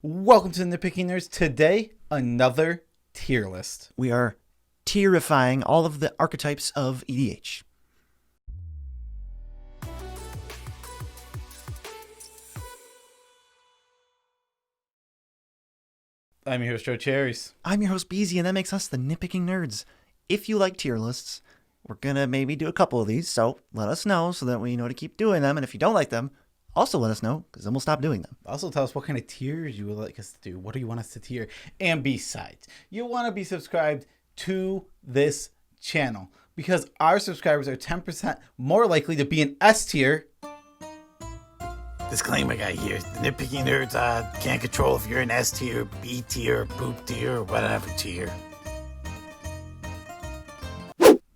Welcome to the Nitpicking Nerds. Today, another tier list. We are tierifying all of the archetypes of EDH. I'm your host, Joe Cherries. I'm your host, Beezy, and that makes us the Nitpicking Nerds. If you like tier lists, we're going to maybe do a couple of these, so let us know so that we know to keep doing them. And if you don't like them, also let us know, because then we'll stop doing them. Also, tell us what kind of tiers you would like us to do. What do you want us to tier? And besides, you want to be subscribed to this channel because our subscribers are 10% more likely to be an S tier. Disclaimer guy here. The Nitpicking Nerds can't control if you're an S tier, B tier, poop tier, or whatever tier.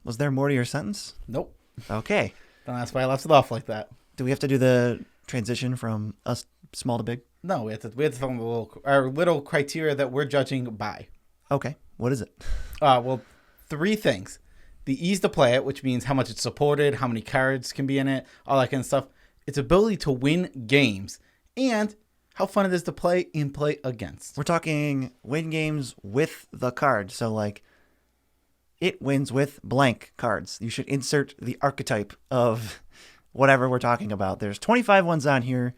Was there more to your sentence? Nope. Okay. And that's why I left it off like that. Do we have to do the transition from us small to big? No, we have to tell them our little criteria that we're judging by. Okay. What is it? Well, three things. The ease to play it, which means how much it's supported, how many cards can be in it, all that kind of stuff. Its ability to win games, and how fun it is to play and play against. We're talking win games with the card. So, like, it wins with blank cards. You should insert the archetype of whatever we're talking about. There's 25 ones on here.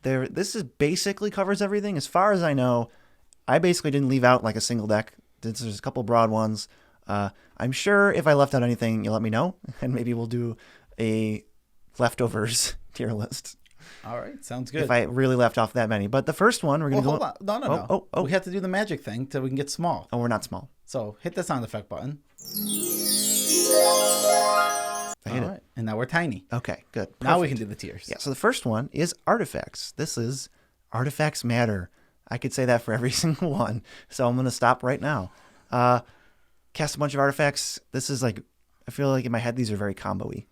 This is basically covers everything. As far as I know, I basically didn't leave out like a single deck. There's a couple broad ones. I'm sure if I left out anything, you'll let me know, and maybe we'll do a leftovers tier list. All right, sounds good. If I really left off that many. But the first one, we're going to go... Hold on. No. Oh. We have to do the magic thing till we can get small. Oh, we're not small. So hit the sound effect button. I hit All right, it. and now we're tiny. Okay, good. Now we Perfect. can do the tiers. Yeah, so the first one is artifacts. This is artifacts matter. I could say that for every single one. So I'm going to stop right now. Cast a bunch of artifacts. This is like, I feel like in my head, these are very combo-y.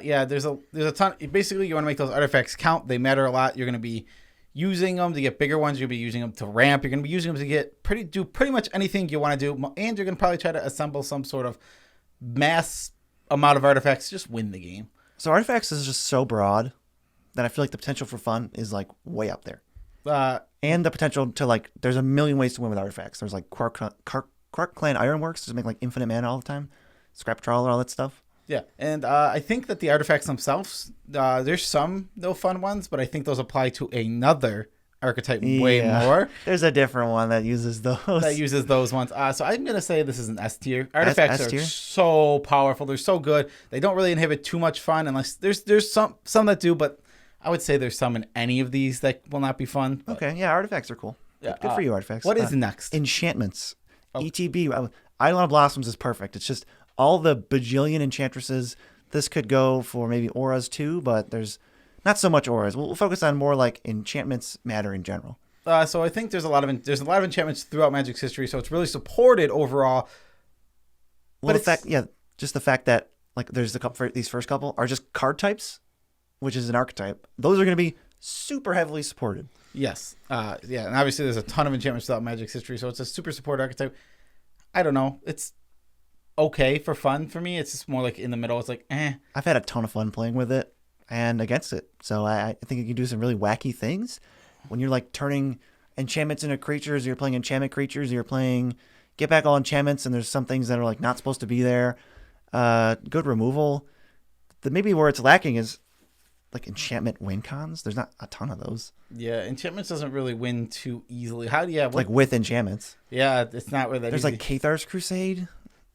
Yeah, there's a ton. Basically, you want to make those artifacts count. They matter a lot. You're going to be using them to get bigger ones. You're going to be using them to ramp. You're going to be using them to do pretty much anything you want to do. And you're going to probably try to assemble some sort of mass amount of artifacts to just win the game. So artifacts is just so broad that I feel like the potential for fun is like way up there. And the potential to like, there's a million ways to win with artifacts. There's like Quark Clan Ironworks to make like infinite mana all the time. Scrap Trawler, all that stuff. Yeah, and I think that the artifacts themselves, there's some no fun ones, but I think those apply to another archetype way more. There's a different one that uses those. Ones. So I'm going to say this is an S tier. Artifacts S-tier? are so powerful. They're so good. They don't really inhibit too much fun unless there's some that do, but I would say there's some in any of these that will not be fun. But, Okay, yeah, artifacts are cool. Yeah, Good for you, artifacts. What is next? Enchantments. Oh. ETB. Island of Blossoms is perfect. It's just all the bajillion enchantresses. This could go for maybe auras too, but there's not so much auras. We'll focus on more like enchantments matter in general. So I think there's a lot of enchantments throughout Magic's history, so it's really supported overall. Well, just the fact that like there's the couple, these first couple are just card types, which is an archetype. Those are going to be super heavily supported. Yes. Yeah, and obviously there's a ton of enchantments throughout Magic's history, so it's a super support archetype. I don't know. It's okay for fun for me. It's just more like in the middle. It's like, I've had a ton of fun playing with it and against it. So I think you can do some really wacky things when you're like turning enchantments into creatures. You're playing enchantment creatures. You're playing get back all enchantments, and there's some things that are like not supposed to be there. Good removal. Maybe where it's lacking is like enchantment win cons. There's not a ton of those. Yeah, enchantments doesn't really win too easily. Like with enchantments. Yeah, it's not really that There's easy. like Cathar's Crusade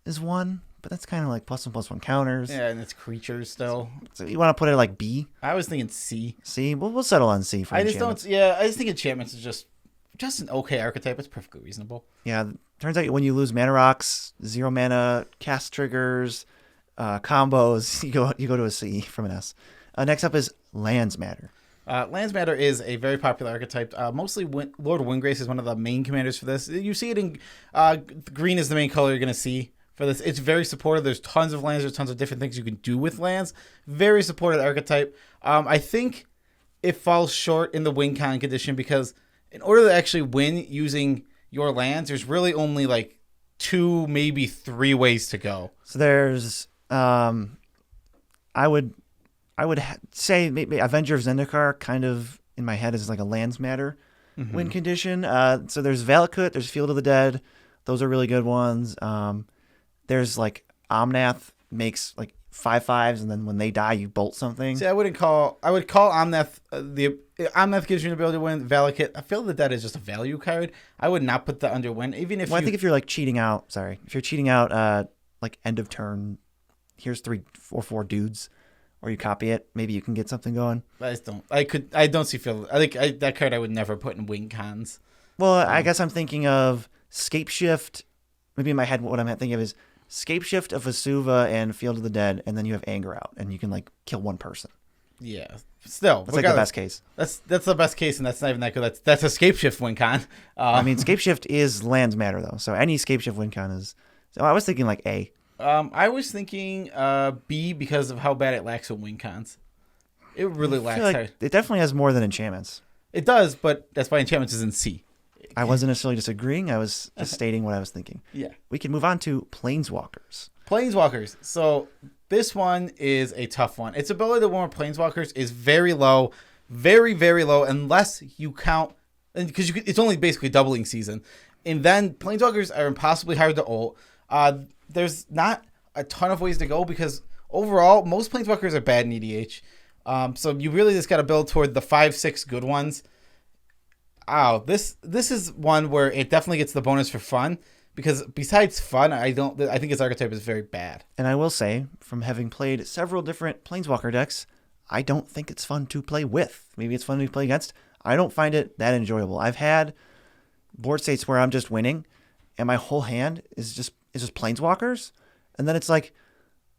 is one, but that's kind of like +1/+1 counters. Yeah, and it's creatures still. So you want to put it like B? I was thinking C. C? We'll settle on C for enchantments. I just think enchantments is just an okay archetype. It's perfectly reasonable. Yeah, turns out when you lose mana rocks, 0 mana cast triggers, combos, you go to a C from an S. Next up is lands matter. Lands Matter is a very popular archetype. Mostly Lord Windgrace is one of the main commanders for this. You see it in green is the main color you're going to see for this. It's very supportive. There's tons of lands. There's tons of different things you can do with lands. Very supportive archetype. I think it falls short in the win con condition because in order to actually win using your lands, there's really only like 2, maybe 3 ways to go. So there's, I would say maybe Avenger of Zendikar kind of in my head is like a lands matter. win condition. So there's Valakut, there's Field of the Dead. Those are really good ones. There's like Omnath makes like 5/5s, and then when they die, you bolt something. See, I would call Omnath Omnath gives you an ability to win. Valakut, I feel that that is just a value card. I would not put that under win, even if. Well, I think if you're like cheating out, if you're cheating out, like end of turn, here's 3 or 4 dudes, or you copy it, maybe you can get something going. I just don't. I don't see Phil. I think that card I would never put in win cons. Well, I guess I'm thinking of Scapeshift. Maybe in my head, what I'm thinking of is Scapeshift of Vesuva and Field of the Dead, and then you have Anger out, and you can like kill one person. Yeah, still that's like the best case. That's the best case, and that's not even that good. That's a Scapeshift win con. I mean, Scapeshift is lands matter though, so any Scapeshift win con is. So I was thinking like A. I was thinking B because of how bad it lacks in win cons. It really lacks. Like it definitely has more than enchantments. It does, but that's why enchantments is in C. I wasn't necessarily disagreeing. I was just stating what I was thinking. Yeah. We can move on to Planeswalkers. Planeswalkers. So this one is a tough one. Its ability to warn Planeswalkers is very low, very, very low, unless you count, because it's only basically doubling season. And then Planeswalkers are impossibly hard to ult. There's not a ton of ways to go because overall, most Planeswalkers are bad in EDH. So you really just got to build toward the 5-6 good ones. This is one where it definitely gets the bonus for fun because besides fun, I think its archetype is very bad. And I will say, from having played several different Planeswalker decks, I don't think it's fun to play with. Maybe it's fun to play against. I don't find it that enjoyable. I've had board states where I'm just winning, and my whole hand is just Planeswalkers, and then it's like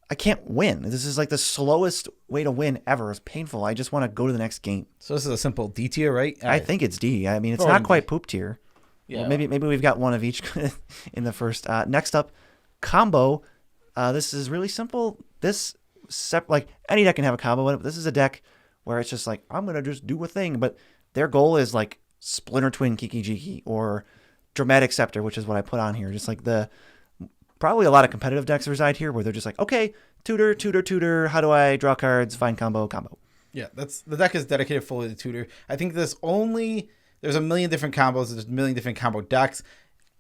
I can't win. This is like the slowest way to win ever. It's painful. I just want to go to the next game. So this is a simple D tier, right? I think it's D. I mean, it's not quite poop tier. Yeah. Well, maybe we've got one of each in the first. Next up, combo. This is really simple. Like any deck can have a combo in it, but this is a deck where it's just like I'm gonna just do a thing. But their goal is like Splinter Twin Kiki Jiki or Dramatic Scepter, which is what I put on here. Just like probably a lot of competitive decks reside here where they're just like, okay, tutor. How do I draw cards? Find combo. Yeah, the deck is dedicated fully to tutor. I think there's a million different combos. There's a million different combo decks.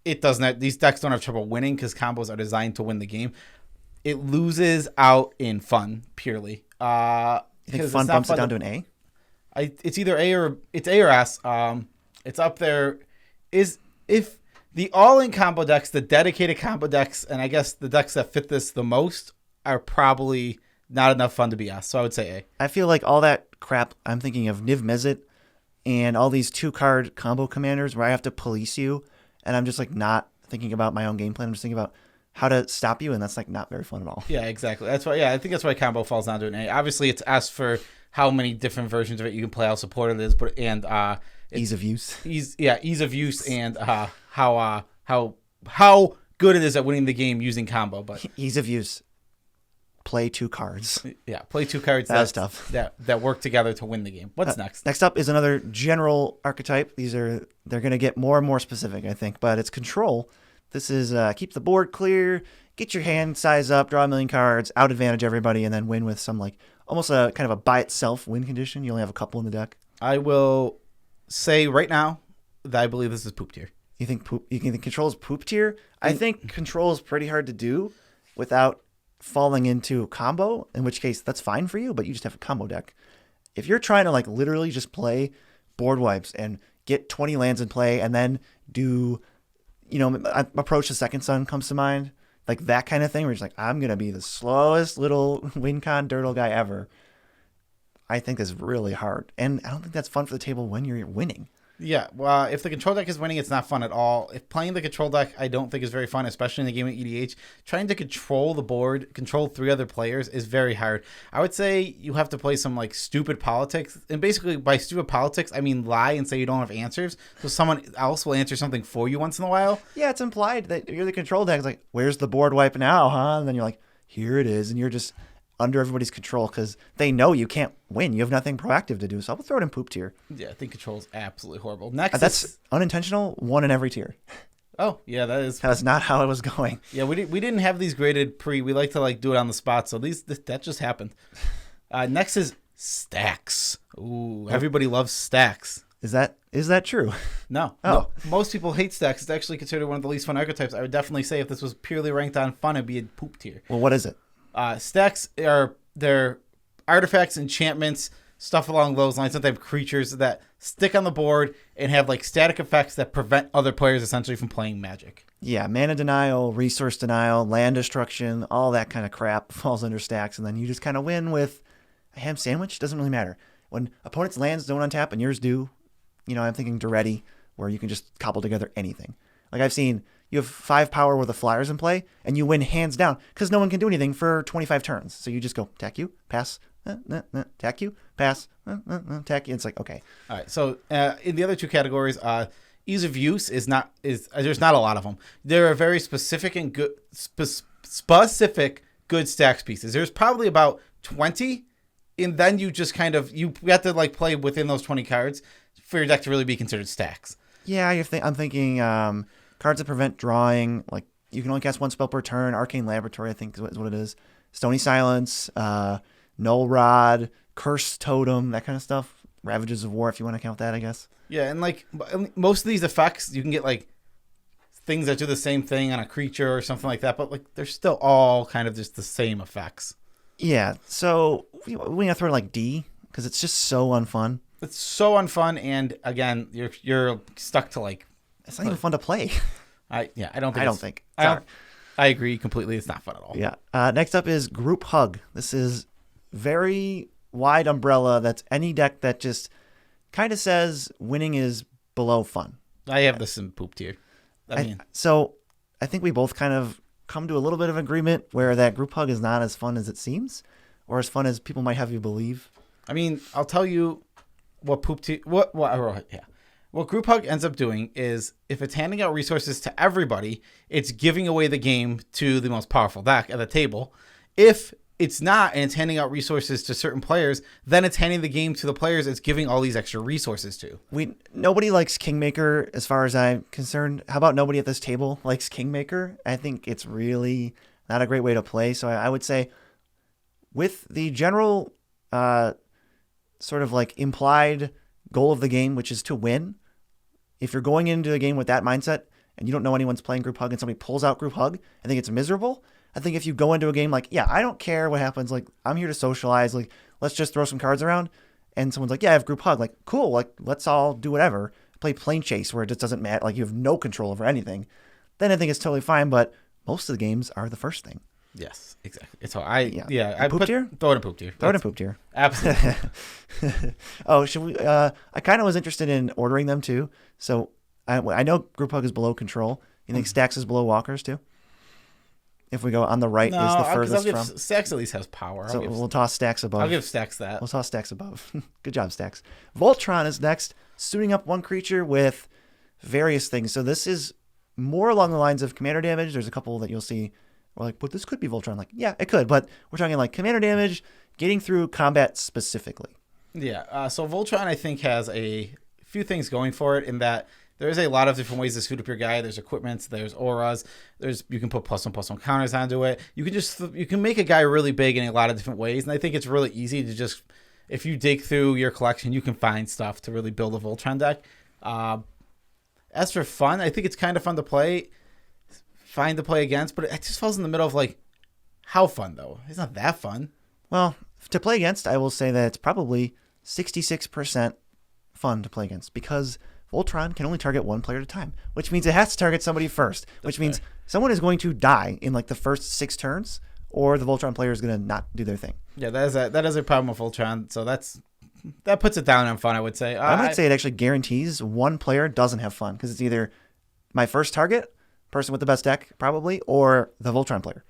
These decks don't have trouble winning because combos are designed to win the game. It loses out in fun purely. You think fun bumps it down to an A? It's either A or S. It's up there. If the all-in combo decks, the dedicated combo decks, and I guess the decks that fit this the most are probably not enough fun to be S. So I would say A. I feel like all that crap. I'm thinking of Niv Mizzet and all these 2-card combo commanders where I have to police you, and I'm just like not thinking about my own game plan. I'm just thinking about how to stop you, and that's like not very fun at all. Yeah, exactly. That's why. Yeah, I think that's why combo falls down to an A. Obviously, it's S for how many different versions of it you can play, how supported it is, but ease of use. Ease of use, and how good it is at winning the game using combo. But ease of use. Play 2 cards. Yeah, play 2 cards. That's tough. That work together to win the game. What's next? Next up is another general archetype. They're going to get more and more specific, I think, but it's control. This is keep the board clear, get your hand size up, draw a million cards, out advantage everybody, and then win with some like almost a kind of a by itself win condition. You only have a couple in the deck. I will say right now that I believe this is poop tier. You think control is poop tier? I think control is pretty hard to do without falling into combo, in which case that's fine for you, but you just have a combo deck. If you're trying to like literally just play board wipes and get 20 lands in play and then do, Approach the Second Sun comes to mind, like that kind of thing where it's like, I'm going to be the slowest little win con dirtle guy ever. I think is really hard. And I don't think that's fun for the table when you're winning. Yeah, well, if the control deck is winning, it's not fun at all. If playing the control deck, I don't think is very fun, especially in the game of EDH. Trying to control the board, control 3 other players is very hard. I would say you have to play some like stupid politics, and basically by stupid politics, I mean lie and say you don't have answers, so someone else will answer something for you once in a while. Yeah, it's implied that you're the control deck. It's like, where's the board wipe now, huh? And then you're like, here it is, and you're just under everybody's control because they know you can't win. You have nothing proactive to do. So I'll throw it in poop tier. Yeah, I think control is absolutely horrible. Next, that's unintentional. 1 in every tier. Oh yeah, that's not how it was going. Yeah, we didn't have these graded pre. We like to like do it on the spot. So that just happened. Next is stacks. Ooh, everybody loves stacks. Is that true? No. Oh. No. Most people hate stacks. It's actually considered one of the least fun archetypes. I would definitely say if this was purely ranked on fun, it'd be a poop tier. Well, what is it? Stacks are they're artifacts, enchantments, stuff along those lines. Sometimes creatures that stick on the board and have like static effects that prevent other players essentially from playing Magic. Yeah, mana denial, resource denial, land destruction, all that kind of crap falls under stacks, and then you just kind of win with a ham sandwich. Doesn't really matter. When opponents' lands don't untap and yours do, I'm thinking Duretti, where you can just cobble together anything. Like I've seen, you have 5 power with the flyers in play, and you win hands down because no one can do anything for 25 turns. So you just go, attack you, pass, attack you, pass, attack you. It's like, okay. All right. So in the other two categories, ease of use is there's not a lot of them. There are very specific and good specific good stacks pieces. There's probably about 20, and then you just kind of you have to like play within those 20 cards for your deck to really be considered stacks. Yeah, I'm thinking cards that prevent drawing. Like you can only cast 1 spell per turn. Arcane Laboratory, I think, is what it is. Stony Silence, Null Rod, Curse Totem, that kind of stuff. Ravages of War, if you want to count that, I guess. Yeah, and like most of these effects, you can get like things that do the same thing on a creature or something like that, but like they're still all kind of just the same effects. Yeah, so we need to throw like D because it's just so unfun. It's so unfun, and again, you're stuck to like. It's not even fun to play. I don't think. I agree completely. It's not fun at all. Yeah. Next up is Group Hug. This is very wide umbrella. That's any deck that just kind of says winning is below fun. I have this in poop tier. So I think we both kind of come to a little bit of agreement where that Group Hug is not as fun as it seems, or as fun as people might have you believe. I mean, I'll tell you what poop tier. What Group Hug ends up doing is if it's handing out resources to everybody, it's giving away the game to the most powerful deck at the table. If it's not, and it's handing out resources to certain players, then it's handing the game to the players it's giving all these extra resources to. Nobody likes Kingmaker as far as I'm concerned. How about nobody at this table likes Kingmaker? I think it's really not a great way to play. So I would say with the general sort of like implied goal of the game, which is to win, if you're going into the game with that mindset and you don't know anyone's playing Group Hug and somebody pulls out Group Hug, I think it's miserable. I think if you go into a game like, yeah, I don't care what happens. Like, I'm here to socialize. Like, let's just throw some cards around. And someone's like, yeah, I have Group Hug. Like, cool. Like, let's all do whatever. Play Plane Chase where it just doesn't matter. Like, you have no control over anything. Then I think it's totally fine. But most of the games are the first thing. Yes, exactly. It's all I poop tier? Throw it in poop tier. Throw it in poop tier. Absolutely. Oh, should we? I kind of was interested in ordering them too. So I know Group Hug is below Control. You think Stacks is below Walkers too? If we go on the right is the furthest from. Stacks at least has power. So we'll toss Stacks above. I'll give Stacks that. We'll toss Stacks above. Good job, Stacks. Voltron is next, suiting up one creature with various things. So this is more along the lines of commander damage. There's a couple that you'll see. We're like, but this could be Voltron. Like, yeah, it could. But we're talking like commander damage, getting through combat specifically. Yeah. So Voltron, I think, has a few things going for it in that there's a lot of different ways to suit up your guy. There's equipment, there's auras, you can put +1/+1 counters onto it. You can make a guy really big in a lot of different ways, and I think it's really easy to just, if you dig through your collection, you can find stuff to really build a Voltron deck. As for fun, I think it's kind of fun to play, fine to play against, but it just falls in the middle of like, how fun though? It's not that fun. Well, to play against, I will say that it's probably 66% fun to play against because Voltron can only target one player at a time, which means it has to target somebody first, which means someone is going to die in like the first 6 turns, or the Voltron player is going to not do their thing. Yeah, that is a problem with Voltron, so that puts it down on fun, I would say. I might say it actually guarantees one player doesn't have fun because it's either my first target, person with the best deck probably, or the Voltron player.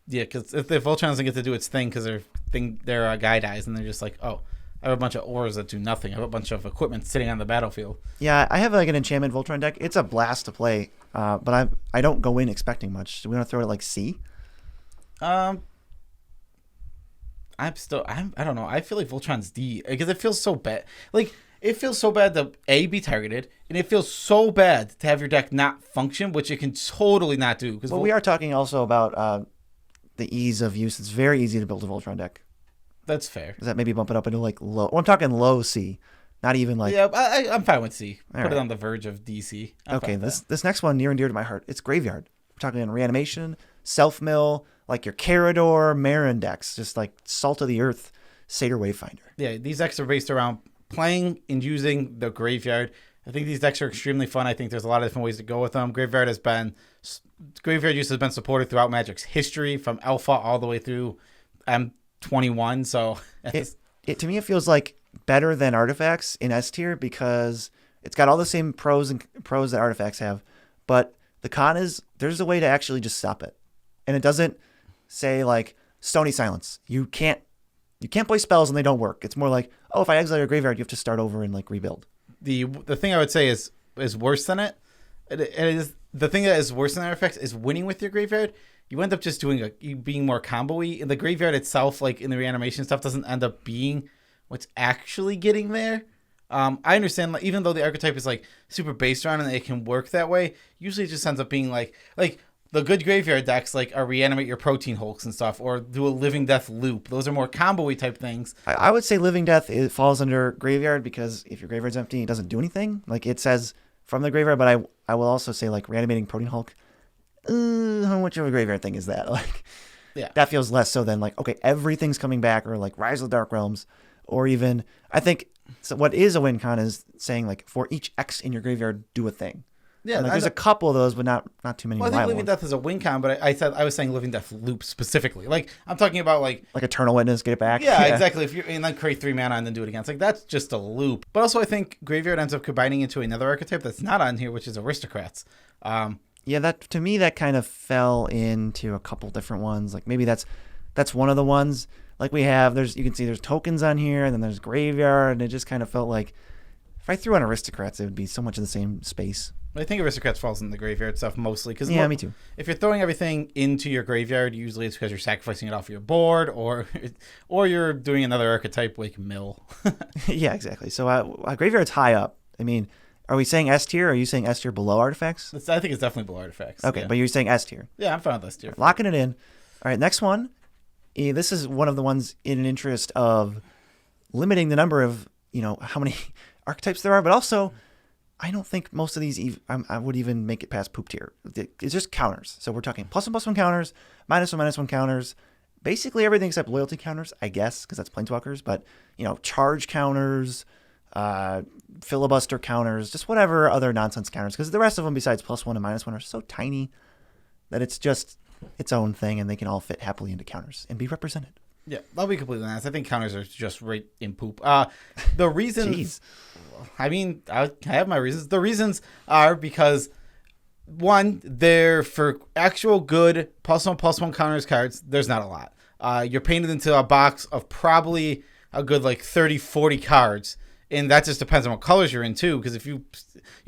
Yeah, because if the Voltron doesn't get to do its thing because their guy dies, and they're just like, oh, I have a bunch of auras that do nothing. I have a bunch of equipment sitting on the battlefield. Yeah, I have like an enchantment Voltron deck. It's a blast to play, but I don't go in expecting much. Do we want to throw it like C? I don't know. I feel like Voltron's D because it feels so bad. Like, it feels so bad to be targeted, and it feels so bad to have your deck not function, which it can totally not do. Well, we are talking also about the ease of use. It's very easy to build a Voltron deck. That's fair. Does that maybe bump it up into like low? Well, I'm talking low C. Not even like... Yeah, I'm fine with C. All Put it right. on the verge of DC. I'm Okay, fine with this next one near and dear to my heart. It's Graveyard. We're talking on reanimation, self-mill, like your Carador, Marin decks, just like salt of the earth, Satyr Wayfinder. Yeah, these decks are based around playing and using the graveyard. I think these decks are extremely fun. I think there's a lot of different ways to go with them. Graveyard use has been supported throughout Magic's history, from Alpha all the way through M21. So To me, it feels like better than Artifacts in S tier because it's got all the same pros that Artifacts have, but the con is there's a way to actually just stop it, and it doesn't say like Stony Silence. You can't play spells and they don't work. It's more like, oh, if I exile your graveyard, you have to start over and like rebuild. The thing I would say is worse than it. It is the thing that is worse than Artifacts is winning with your graveyard. You end up just being more combo-y. And the graveyard itself, like in the reanimation stuff, doesn't end up being what's actually getting there. I understand, like, even though the archetype is like super based around and it can work that way, usually it just ends up being like the good graveyard decks like are reanimate your protein hulks and stuff, or do a living death loop. Those are more combo-y type things. I would say living death falls under graveyard because if your graveyard's empty, it doesn't do anything. Like it says from the graveyard, but I will also say like reanimating protein hulk. How much of a graveyard thing is that? Like, yeah, that feels less so than like, okay, everything's coming back, or like Rise of the Dark Realms, or even I think so. What is a win con is saying like for each X in your graveyard, do a thing. Yeah, like, there's a couple of those, but not too many. Well, I think living ones. death is a win con, but I was saying living death loop specifically. Like I'm talking about like Eternal Witness, get it back. Yeah, exactly. If you and then create 3 mana and then do it again, it's like that's just a loop. But also, I think graveyard ends up combining into another archetype that's not on here, which is aristocrats. Yeah, that to me that kind of fell into a couple different ones. Like maybe that's one of the ones. Like we have you can see there's tokens on here, and then there's graveyard, and it just kind of felt like if I threw on aristocrats, it would be so much of the same space. I think aristocrats falls in the graveyard stuff mostly because me too. If you're throwing everything into your graveyard, usually it's because you're sacrificing it off your board, or you're doing another archetype like mill. Yeah, exactly. So graveyard's high up. I mean, are we saying S tier? Or are you saying S tier below Artifacts? I think it's definitely below Artifacts. Okay, yeah. but you're saying S tier. Yeah, I'm fine with S tier. Locking it in. All right, next one. This is one of the ones in an interest of limiting the number of, how many archetypes there are, but also I don't think most of these I would even make it past poop tier. It's just counters. So we're talking +1/+1 counters, -1/-1 counters, basically everything except loyalty counters, I guess, because that's planeswalkers, but, charge counters, filibuster counters, just whatever other nonsense counters, because the rest of them besides +1 and -1 are so tiny that it's just its own thing and they can all fit happily into counters and be represented. Yeah, I'll be completely honest. I think counters are just right in poop. The reason, I mean, I have my reasons. The reasons are because, one, they're for actual good +1/+1 counters cards. There's not a lot. You're painted into a box of probably a good like 30, 40 cards. And that just depends on what colors you're in too. Because if you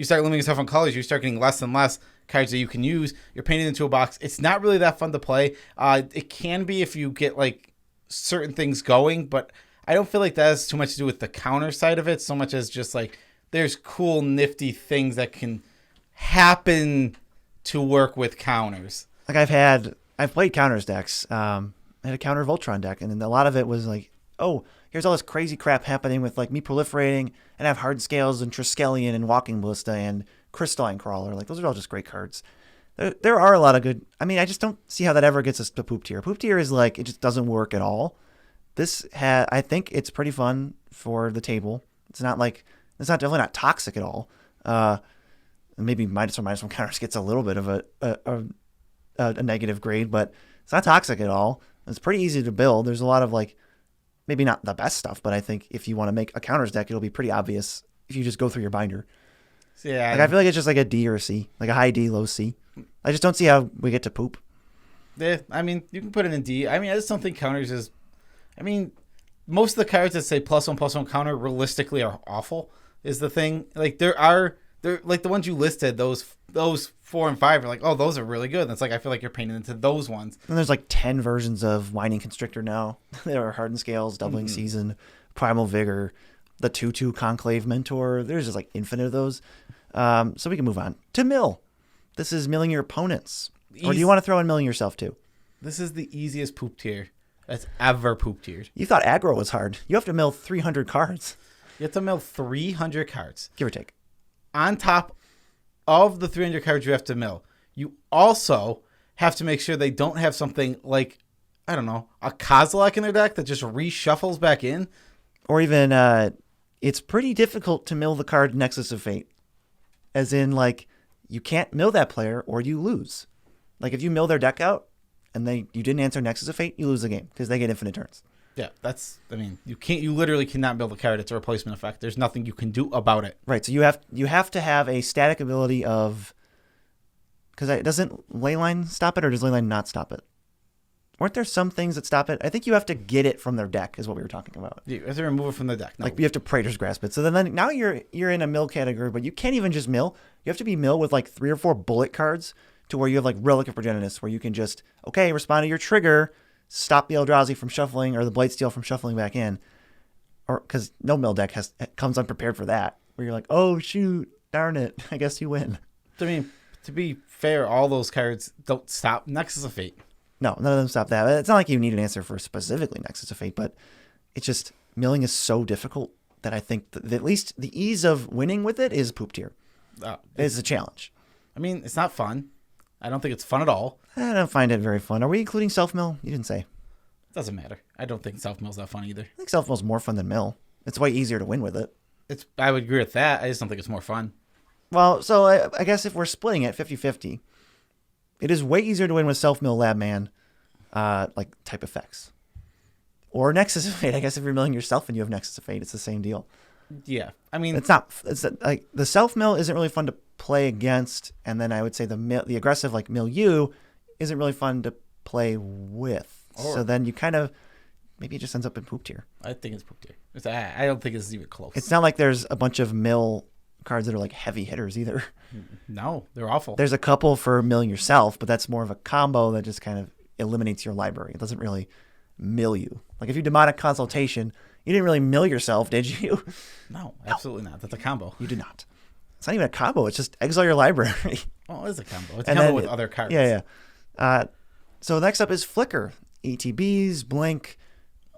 start limiting yourself on colors, you start getting less and less cards that you can use. You're painted into a box. It's not really that fun to play. It can be if you get like certain things going, but I don't feel like that has too much to do with the counter side of it so much as just like there's cool nifty things that can happen to work with counters. Like I've played counters decks. I had a counter Voltron deck, and a lot of it was like, oh, here's all this crazy crap happening with like me proliferating, and I have Hard Scales and Triskelion and Walking Ballista and Crystalline Crawler. Like those are all just great cards. There are a lot of good. I mean, I just don't see how that ever gets us to poop tier. Poop tier is like it just doesn't work at all. I think it's pretty fun for the table. It's definitely not toxic at all. Maybe -1/-1 counters gets a little bit of a negative grade, but it's not toxic at all. It's pretty easy to build. There's a lot of like maybe not the best stuff, but I think if you want to make a counters deck, it'll be pretty obvious if you just go through your binder. Yeah, like I feel like it's just like a D or a C, like a high D, low C. I just don't see how we get to poop. Yeah, I mean, you can put it in D. I mean, I just don't think counters is. I mean, most of the cards that say +1/+1 counter realistically are awful. Is the thing like they're like the ones you listed. Those 4 and 5 are like, oh, those are really good. And it's like I feel like you're painted into those ones. And there's like 10 versions of Whining Constrictor now. There are Hardened Scales, Doubling Season, Primal Vigor, the 2/2 Conclave Mentor. There's just like infinite of those. So we can move on to mill. This is milling your opponents. Or do you want to throw in milling yourself too? This is the easiest poop tier that's ever poop tiered. You thought aggro was hard. You have to mill 300 cards. You have to mill 300 cards. Give or take. On top of the 300 cards you have to mill, you also have to make sure they don't have something like, I don't know, a Kozilek in their deck that just reshuffles back in. Or even, it's pretty difficult to mill the card Nexus of Fate. As in, like, you can't mill that player or you lose. Like, if you mill their deck out and you didn't answer Nexus of Fate, you lose the game because they get infinite turns. Yeah, you literally cannot build a card. It's a replacement effect. There's nothing you can do about it. Right, so you have to have a static ability of, because doesn't Leyline stop it, or does Leyline not stop it? Weren't there some things that stop it? I think you have to get it from their deck is what we were talking about. You have to remove it from the deck. No. Like you have to Praetor's Grasp it. So then now you're in a mill category, but you can't even just mill. You have to be mill with like 3 or 4 bullet cards to where you have like Relic of Progenitus, where you can just, respond to your trigger, stop the Eldrazi from shuffling or the Blightsteel from shuffling back in. Or because no mill deck comes unprepared for that, where you're like, oh shoot, darn it, I guess you win. I mean, to be fair, all those cards don't stop Nexus of Fate. No, none of them stop that. It's not like you need an answer for specifically Nexus of Fate, but it's just milling is so difficult that I think that at least the ease of winning with it is poop tier. It's a challenge. I mean, it's not fun. I don't think it's fun at all. I don't find it very fun. Are we including self-mill? You didn't say. Doesn't matter. I don't think self-mill's that fun either. I think self-mill's more fun than mill. It's way easier to win with it. I would agree with that. I just don't think it's more fun. Well, so I guess if we're splitting it 50-50, it is way easier to win with self-mill Labman, like type effects. Or Nexus of Fate. I guess if you're milling yourself and you have Nexus of Fate, it's the same deal. Yeah. I mean, it's like the self-mill isn't really fun to play against, and then I would say the aggressive like mill you isn't really fun to play with. So then you kind of, maybe it just ends up in poop tier. I think it's poop tier. I don't think it's even close. It's not like there's a bunch of mill cards that are like heavy hitters either. No, they're awful. There's a couple for milling yourself, but that's more of a combo that just kind of eliminates your library. It doesn't really mill you. Like if you Demonic Consultation, you didn't really mill yourself, did you? No, absolutely not. That's a combo. You did not. It's not even a combo. It's just exile your library. Oh, it is a combo. It's a combo with other cards. Yeah. So next up is Flicker. ETBs, blink,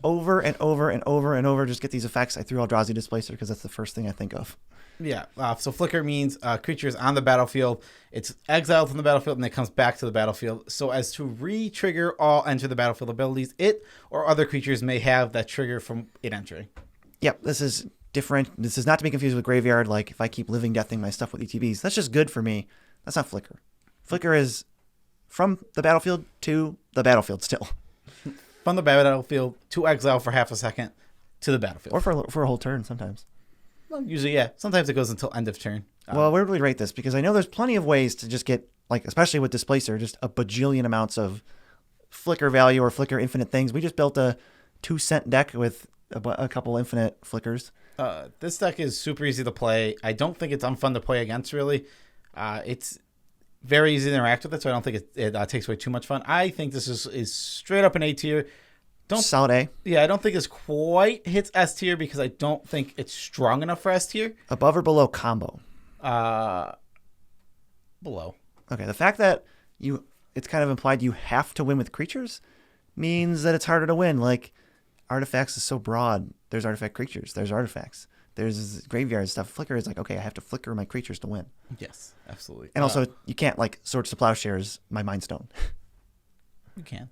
over and over and over and over. Just get these effects. I threw Eldrazi Displacer because that's the first thing I think of. Yeah. So Flicker means creatures on the battlefield. It's exiled from the battlefield and then comes back to the battlefield. So as to re-trigger all enter the battlefield abilities, it or other creatures may have that trigger from it entering. Yep. This is different. This is not to be confused with Graveyard. Like if I keep living deathing my stuff with ETBs, that's just good for me. That's not Flicker. Flicker is from the battlefield to the battlefield still. From the battlefield to exile for half a second to the battlefield. Or for a whole turn sometimes. Well, usually, yeah. Sometimes it goes until end of turn. Well, where do we rate this? Because I know there's plenty of ways to just get, like, especially with Displacer, just a bajillion amounts of Flicker value or Flicker infinite things. We just built a 2-cent deck with a couple infinite Flickers. This deck is super easy to play. I don't think it's unfun to play against, really. It's very easy to interact with it, so I don't think it takes away too much fun. I think this is straight up an A tier. Solid A. Yeah, I don't think it's quite hits S tier because I don't think it's strong enough for S tier. Above or below combo? Below. Okay, the fact that it's kind of implied you have to win with creatures means that it's harder to win. Like, artifacts is so broad. There's artifact creatures. There's artifacts. There's graveyard stuff. Flicker is like, okay, I have to flicker my creatures to win. Yes, absolutely. And also, you can't, like, Swords to Plowshares my Mind Stone. You can.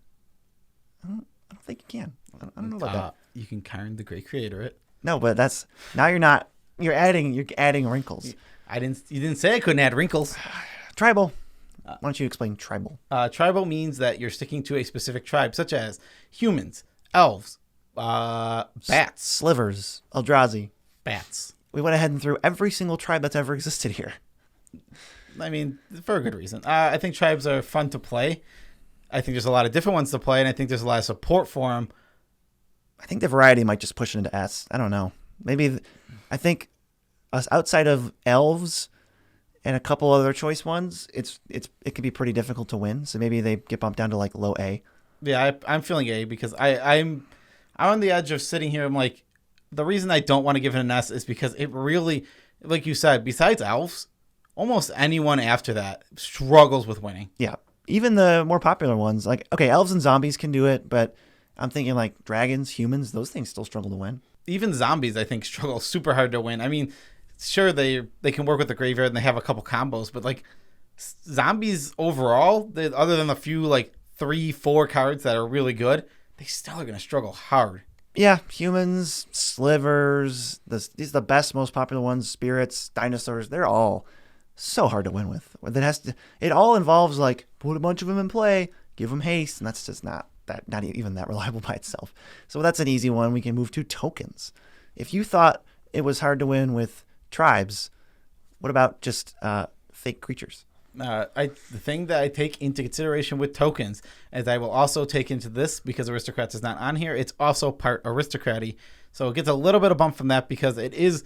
I don't think you can. I don't know about that. You can Karn the Great Creator it. No, but that's... Now you're adding wrinkles. You didn't say I couldn't add wrinkles. Tribal. Why don't you explain tribal? Tribal means that you're sticking to a specific tribe, such as humans, elves, bats. Slivers. Eldrazi. Bats. We went ahead and threw every single tribe that's ever existed here. I mean, for a good reason. I think tribes are fun to play. I think there's a lot of different ones to play, and I think there's a lot of support for them. I think the variety might just push it into S. I don't know. Maybe I think us outside of elves and a couple other choice ones, it can be pretty difficult to win. So maybe they get bumped down to like low A. Yeah, I'm feeling A because I'm on the edge of sitting here. I'm like, the reason I don't want to give it an S is because it really, like you said, besides elves, almost anyone after that struggles with winning. Yeah. Even the more popular ones, like, okay, elves and zombies can do it, but I'm thinking like dragons, humans, those things still struggle to win. even zombies, I think, struggle super hard to win. I mean, sure, they can work with the graveyard and they have a couple combos, but like zombies overall, other than a few like 3-4 cards that are really good, they still are going to struggle hard. Yeah, humans, slivers, these are the best, most popular ones, spirits, dinosaurs, they're all so hard to win with. It all involves like put a bunch of them in play, give them haste, and that's just not even that reliable by itself. So that's an easy one. We can move to tokens. If you thought it was hard to win with tribes, what about just fake creatures? The thing that I take into consideration with tokens, as I will also take into this because Aristocrats is not on here, it's also part Aristocrat-y. So it gets a little bit of bump from that because it is,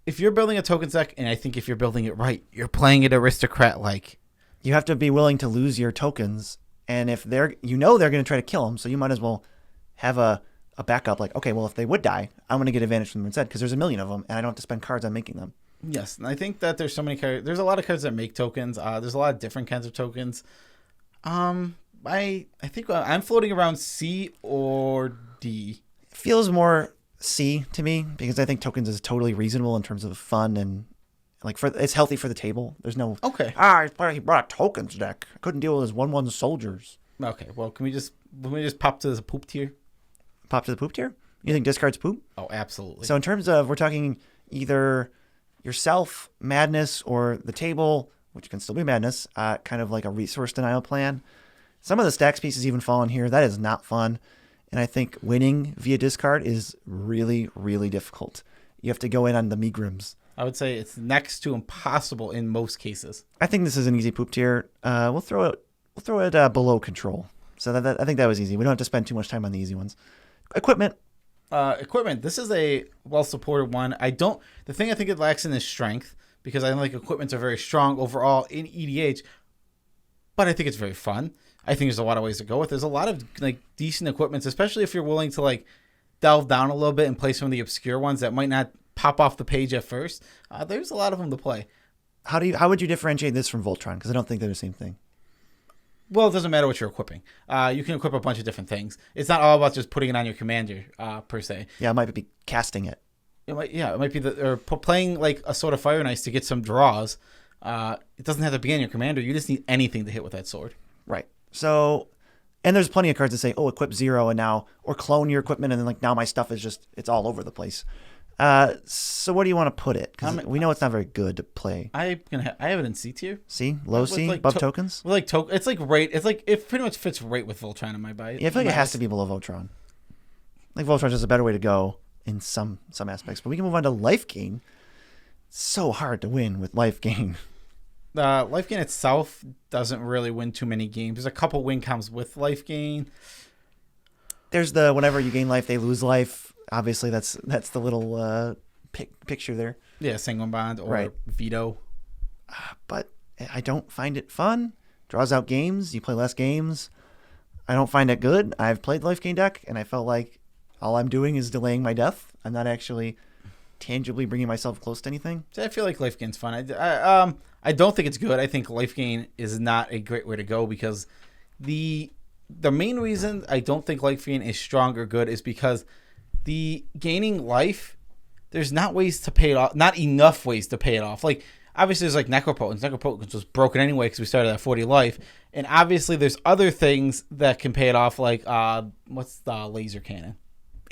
if you're building a token deck, and I think if you're building it right, you're playing it Aristocrat-like. You have to be willing to lose your tokens, and if they're going to try to kill them, so you might as well have a backup like, okay, well, if they would die, I'm going to get advantage from them instead because there's a million of them, and I don't have to spend cards on making them. Yes, and I think that there's so many cards. There's a lot of cards that make tokens. There's a lot of different kinds of tokens. I think I'm floating around C or D. It feels more C to me because I think tokens is totally reasonable in terms of fun and like it's healthy for the table. There's no he brought a tokens deck. I couldn't deal with his 1/1 soldiers. Okay, well, can we just pop to the poop tier? Pop to the poop tier? You think discards poop? Oh, absolutely. So in terms of, we're talking either yourself, madness, or the table, which can still be madness, kind of like a resource denial plan. Some of the stacks pieces even fall in here. That is not fun. And I think winning via discard is really, really difficult. You have to go in on the megrims. I would say it's next to impossible in most cases. I think this is an easy poop tier. We'll throw it below control. So I think that was easy. We don't have to spend too much time on the easy ones. Equipment. This is a well-supported one. The thing I think it lacks in is strength, because I don't think equipments are very strong overall in EDH, but I think it's very fun. I think there's a lot of ways to go with. There's a lot of like decent equipments, especially if you're willing to like delve down a little bit and play some of the obscure ones that might not pop off the page at first. There's a lot of them to play. How would you differentiate this from Voltron? Because I don't think they're the same thing. Well, it doesn't matter what you're equipping. You can equip a bunch of different things. It's not all about just putting it on your commander, per se. Yeah, it might be casting it. It might be or playing like a Sword of Fire and Ice to get some draws. It doesn't have to be on your commander. You just need anything to hit with that sword. Right. So, and there's plenty of cards that say, oh, equip 0 and now, or clone your equipment and then like now my stuff is just, it's all over the place. So where do you want to put it? Because we know it's not very good to play. I have it in C tier. C, low C, like above tokens. Well, like it's like right. It's like it pretty much fits right with Voltron in my buy. Yeah, I feel like it has to be below Voltron. Like Voltron's just a better way to go in some aspects. But we can move on to life gain. It's so hard to win with life gain. Life gain itself doesn't really win too many games. There's a couple win counts with life gain. There's the whenever you gain life, they lose life. Obviously, that's the little picture there. Yeah, Sanguine Bond or right. Veto. But I don't find it fun. Draws out games. You play less games. I don't find it good. I've played life gain deck, and I felt like all I'm doing is delaying my death. I'm not actually tangibly bringing myself close to anything. So I feel like life gain's fun. I don't think it's good. I think life gain is not a great way to go because the main reason I don't think life gain is strong or good is because the gaining life, there's not ways to pay it off, not enough ways to pay it off. Like, obviously, there's like Necropotence. Necropotence was broken anyway because we started at 40 life. And obviously, there's other things that can pay it off, like, what's the laser cannon?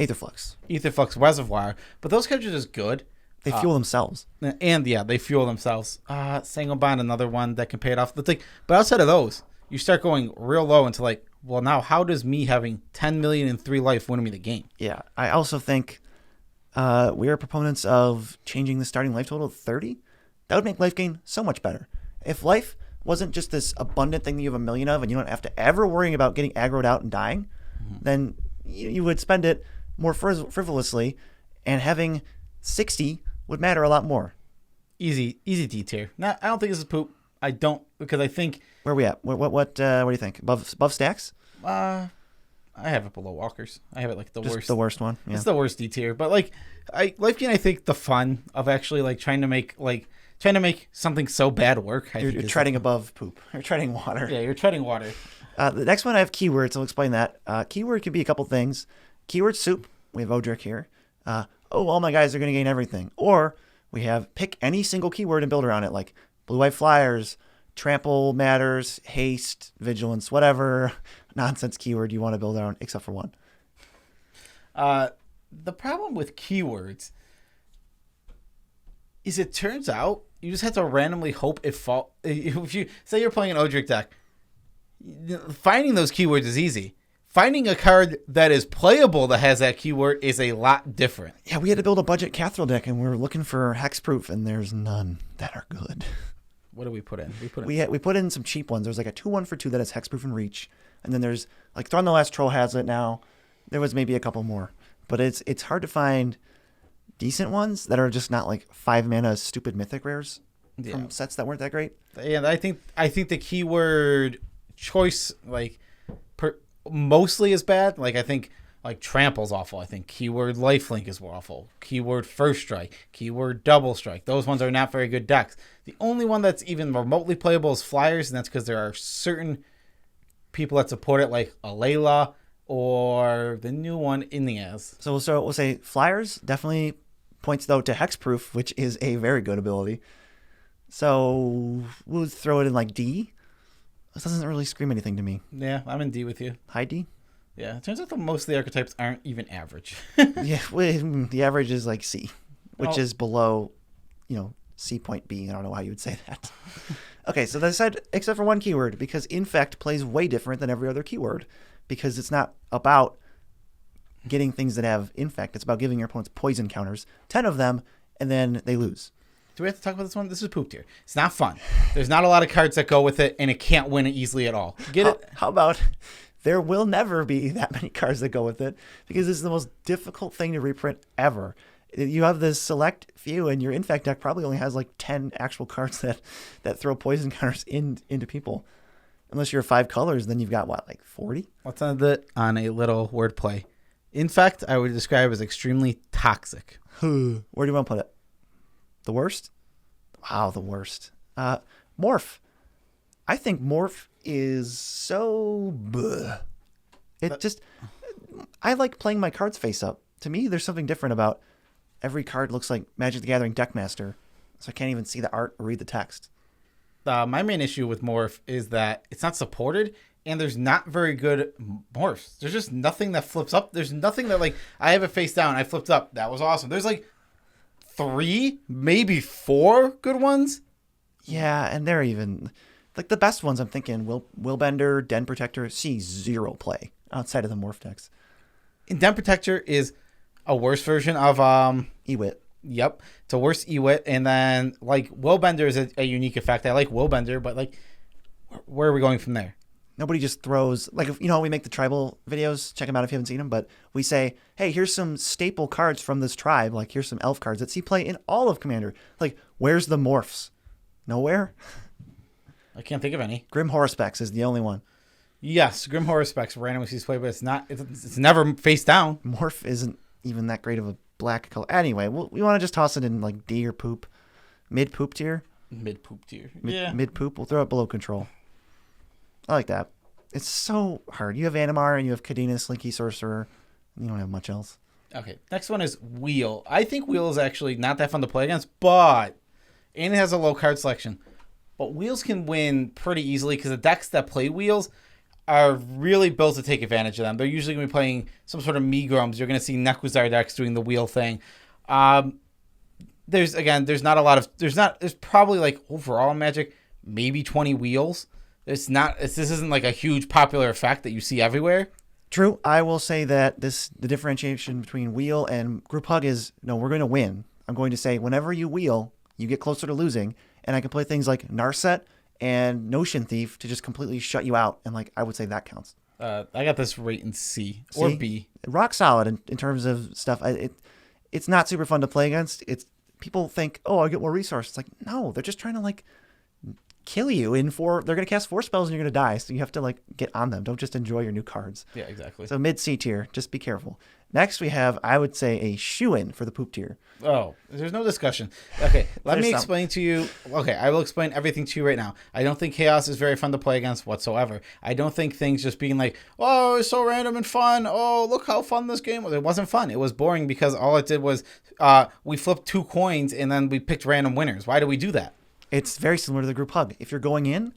Aetherflux Reservoir. But those cards are just good. They fuel themselves. And, yeah, they fuel themselves. Sanguine Bond, another one that can pay it off. But outside of those, you start going real low into like, well, now how does me having 10 million in 3 life win me the game? Yeah, I also think we are proponents of changing the starting life total to 30. That would make life gain so much better. If life wasn't just this abundant thing that you have a million of and you don't have to ever worry about getting aggroed out and dying, then you would spend it more frivolously, and having 60 would matter a lot more. Easy D tier. I don't think this is poop. I don't, because I think... Where are we at? What do you think? Above stacks? I have it below walkers. I have it like Just worst. the worst one. Yeah. It's the worst D tier. But like, life gain, I think the fun of actually like trying to make something so bad work. You're treading above poop. You're treading water. Yeah, you're treading water. The next one I have keywords. I'll explain that. Keyword could be a couple things. Keyword soup. We have Odric here. oh, all my guys are going to gain everything. Or we have pick any single keyword and build around it, like blue-white flyers, trample matters, haste, vigilance, whatever nonsense keyword you want to build around, except for one. The problem with keywords is it turns out you just have to randomly hope it fall. If you say you're playing an Odric deck, finding those keywords is easy. Finding a card that is playable that has that keyword is a lot different. Yeah, we had to build a budget Cathril deck, and we were looking for hexproof, and there's none that are good. What did we put in? We put in some cheap ones. There's like a 2-1 for 2 that has hexproof and reach, and then there's like Thron the Last Troll has it now. There was maybe a couple more, but it's hard to find decent ones that are just not like 5 mana stupid mythic rares from sets that weren't that great. And I think the keyword choice mostly is bad. Like I think like trample's awful. I think keyword lifelink is awful. Keyword first strike, keyword double strike. Those ones are not very good decks. The only one that's even remotely playable is flyers, and that's because there are certain people that support it, like Alayla or the new one Ineas. So we'll say flyers definitely points though to hexproof, which is a very good ability. So we'll throw it in like D. This doesn't really scream anything to me. Yeah, I'm in D with you. High D? Yeah, it turns out that most of the archetypes aren't even average. Yeah, the average is like C, which is below, C point B. I don't know how you would say that. Okay, so they said except for one keyword, because infect plays way different than every other keyword, because it's not about getting things that have infect. It's about giving your opponents poison counters, 10 of them, and then they lose. Do we have to talk about this one? This is poop tier. It's not fun. There's not a lot of cards that go with it, and it can't win it easily at all. Get it? How about there will never be that many cards that go with it, because it's the most difficult thing to reprint ever. You have this select few, and your infect deck probably only has like 10 actual cards that throw poison counters into people. Unless you're 5 colors, then you've got what, like 40? Let's end it on a little wordplay. Infect, I would describe as extremely toxic. Where do you want to put it? The worst? Wow, the worst. Morph. I think Morph is so... bleh. I like playing my cards face up. To me, there's something different about every card looks like Magic the Gathering Deckmaster, so I can't even see the art or read the text. My main issue with Morph is that it's not supported, and there's not very good morphs. There's just nothing that flips up. There's nothing that, like, I have it face down, I flipped up. That was awesome. There's, like, 3, maybe 4 good ones. Yeah, and they're even... like, the best ones I'm thinking, Willbender, Den Protector, see 0 play outside of the morph decks. And Den Protector is a worse version of... Ewit. Yep. It's a worse Ewit. And then, like, Willbender is a unique effect. I like Willbender, but, like, where are we going from there? Nobody just throws... like, we make the tribal videos. Check them out if you haven't seen them. But we say, hey, here's some staple cards from this tribe. Like, here's some elf cards that see play in all of Commander. Like, where's the morphs? Nowhere? I can't think of any. Grim Horospex is the only one. Yes, Grim Horospex randomly sees play, but it's never face down. Morph isn't even that great of a black color. Anyway, we want to just toss it in like D or poop. Mid poop tier? Mid poop tier. Mid poop. We'll throw it below control. I like that. It's so hard. You have Animar and you have Cadena, Slinky Sorcerer. You don't have much else. Okay, next one is Wheel. I think Wheel is actually not that fun to play against, and it has a low card selection. But Wheels can win pretty easily because the decks that play Wheels are really built to take advantage of them. They're usually going to be playing some sort of Megrums. You're going to see Nekwazar decks doing the Wheel thing. There's not a lot of... There's probably, like, overall Magic, maybe 20 Wheels. This isn't like a huge popular effect that you see everywhere. True. I will say that the differentiation between Wheel and Group Hug is, no, we're going to win. I'm going to say whenever you Wheel, you get closer to losing, and I can play things like Narset and Notion Thief to just completely shut you out, and like I would say that counts. I got this rate in C or B. Rock solid in terms of stuff. It's not super fun to play against. People think, oh, I get more resources. It's like, no, they're just trying to like kill you in 4. They're going to cast 4 spells and you're going to die. So you have to like get on them. Don't just enjoy your new cards. Yeah, exactly. So mid C tier, just be careful. Next we have, I would say, a shoe-in for the poop tier. Oh, there's no discussion. Okay, let There's me some. explain to you. Okay, I will explain everything to you right now. I don't think Chaos is very fun to play against whatsoever. I don't think things just being like, oh, it's so random and fun. Oh, look how fun this game was. It wasn't fun. It was boring because all it did was we flipped 2 coins and then we picked random winners. Why do we do that? It's very similar to the group hug. If you're going in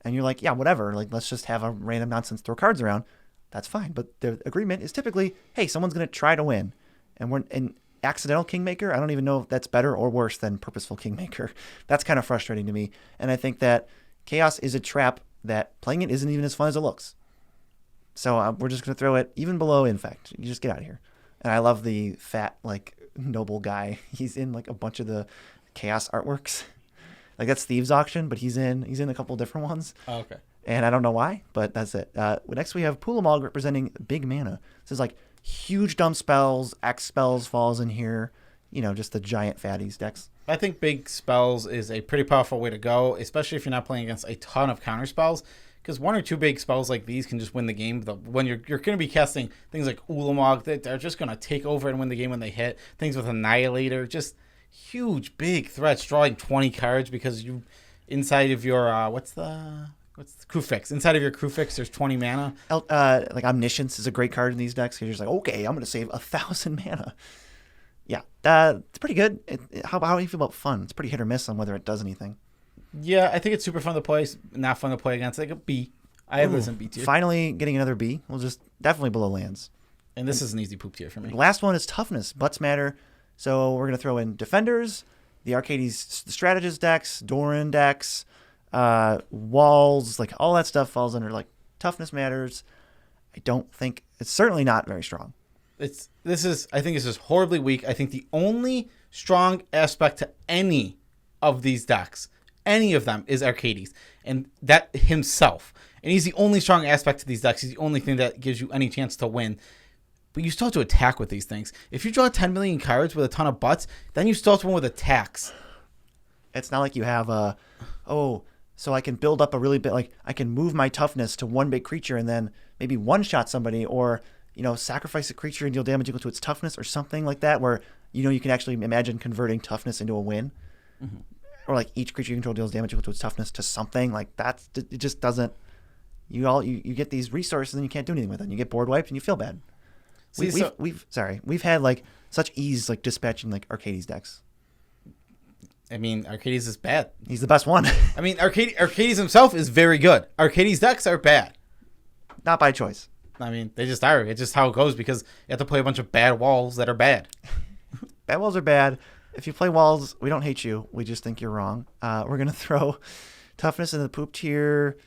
and you're like, yeah, whatever, like let's just have a random nonsense, throw cards around, that's fine. But the agreement is typically, hey, someone's going to try to win. And we're in accidental Kingmaker. I don't even know if that's better or worse than purposeful Kingmaker. That's kind of frustrating to me. And I think that Chaos is a trap that playing it isn't even as fun as it looks. So we're just going to throw it even below Infect. You just get out of here. And I love the fat, like, noble guy. He's in, like, a bunch of the Chaos artworks. Like, that's Thieves Auction, but he's in a couple different ones. Oh, okay. And I don't know why, but that's it. Next we have Poolamog representing big mana. This is like huge dumb spells, X spells falls in here. You know, just the giant fatties decks. I think big spells is a pretty powerful way to go, especially if you're not playing against a ton of counter spells. Because 1 or 2 big spells like these can just win the game. When you're going to be casting things like Ulamog, they're just going to take over and win the game when they hit. Things with Annihilator, just huge, big threats, drawing 20 cards because you inside of your what's the crew fix? Inside of your crew fix, there's 20 mana. Like Omniscience is a great card in these decks. You're just like, okay, I'm going to save 1,000 mana. Yeah, it's pretty good. How do you feel about fun? It's pretty hit or miss on whether it does anything. Yeah, I think it's super fun to play. Not fun to play against. Like a B. I have this in B tier. Finally getting another B. We'll just definitely below lands. And this is an easy poop tier for me. The last one is toughness. Butts matter. So we're going to throw in Defenders, the Arcadies Strategist decks, Doran decks, walls, like all that stuff falls under like toughness matters. I don't think it's certainly not very strong. I think this is horribly weak. I think the only strong aspect to any of these decks, any of them, is Arcadies, and that himself. And he's the only strong aspect to these decks. He's the only thing that gives you any chance to win. But you still have to attack with these things. If you draw 10 million cards with a ton of butts, then you still have to win with attacks. It's not like you have so I can build up a really bit, like I can move my toughness to 1 big creature and then maybe one-shot somebody, or, you know, sacrifice a creature and deal damage equal to its toughness or something like that, where, you know, you can actually imagine converting toughness into a win. Mm-hmm. Or like each creature you control deals damage equal to its toughness to something. Like it just doesn't, you get these resources and you can't do anything with them. You get board wiped and you feel bad. We've had like such ease like dispatching like Arcadies decks. I mean, Arcadies is bad. He's the best one. I mean, Arcadies himself is very good. Arcadies decks are bad. Not by choice. I mean, they just are. It's just how it goes because you have to play a bunch of bad walls that are bad. Bad walls are bad. If you play walls, we don't hate you. We just think you're wrong. We're going to throw toughness in the poop tier.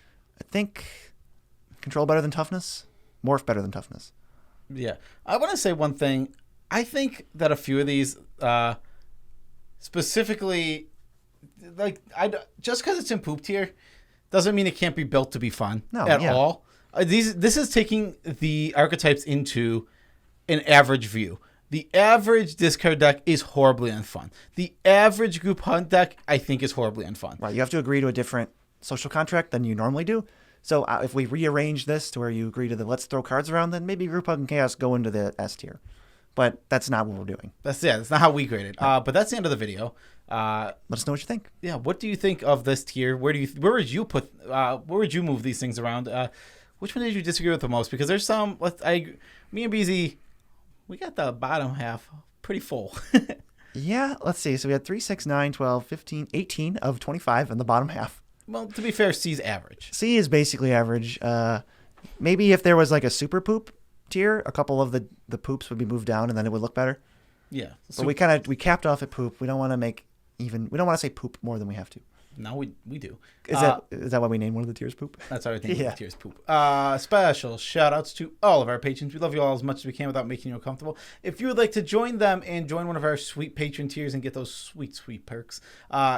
I think control better than toughness. Morph better than toughness. Yeah. I want to say one thing. I think that a few of these, specifically, like just because it's in poop tier, doesn't mean it can't be built to be fun at all. This is taking the archetypes into an average view. The average discard deck is horribly unfun. The average group hunt deck, I think, is horribly unfun. Right. You have to agree to a different social contract than you normally do. So if we rearrange this to where you agree to the let's throw cards around, then maybe Group Hug and Chaos go into the S tier. But that's not what we're doing. That's not how we grade it. But that's the end of the video. Let us know what you think. Yeah. What do you think of this tier? Where would you move these things around? Which one did you disagree with the most? Because there's some. Me and BZ, we got the bottom half pretty full. Yeah, let's see. So we had 3, 6, 9, 12, 15, 18 of 25 in the bottom half. Well, to be fair, C's average. C is basically average. Maybe if there was like a super poop tier, a couple of the poops would be moved down and then it would look better. Yeah. But we capped off at poop. We don't want to say poop more than we have to. No, we do. Is that why we named one of the tiers poop? That's why we named the tiers poop. Special shout outs to all of our patrons. We love you all as much as we can without making you uncomfortable. If you would like to join them and join one of our sweet patron tiers and get those sweet, sweet perks,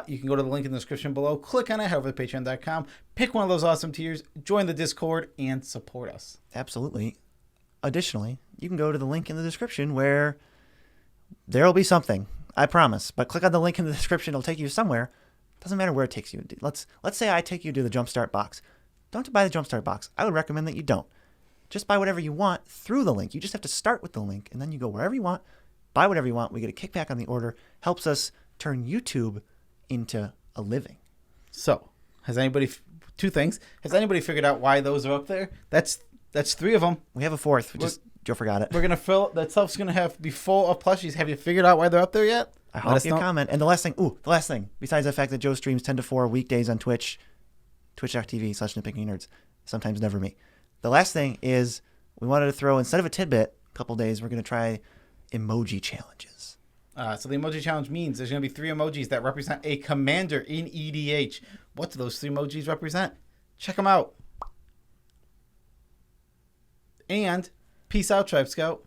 you can go to the link in the description below, click on it, head over to patreon.com, pick one of those awesome tiers, join the Discord, and support us. Absolutely. Additionally, you can go to the link in the description where there'll be something. I promise. But click on the link in the description. It'll take you somewhere Doesn't matter where it takes you. Let's say I take you to the Jumpstart box. Don't buy the Jumpstart box. I would recommend that you don't. Just buy whatever you want through the link. You just have to start with the link, and then you go wherever you want, buy whatever you want. We get a kickback on the order. Helps us turn YouTube into a living. So, has anybody... Two things. Has anybody figured out why those are up there? That's 3 of them. We have a 4th. Joe forgot it. We're going to fill... That stuff's going to be full of plushies. Have you figured out why they're up there yet? I hope you comment. And the last thing, besides the fact that Joe streams 10 to 4 weekdays on Twitch, twitch.tv/nitpickingnerds, sometimes never me. The last thing is we wanted to throw, instead of a tidbit, a couple days, we're going to try emoji challenges. So the emoji challenge means there's going to be 3 emojis that represent a commander in EDH. What do those 3 emojis represent? Check them out. And peace out, Tribe Scout.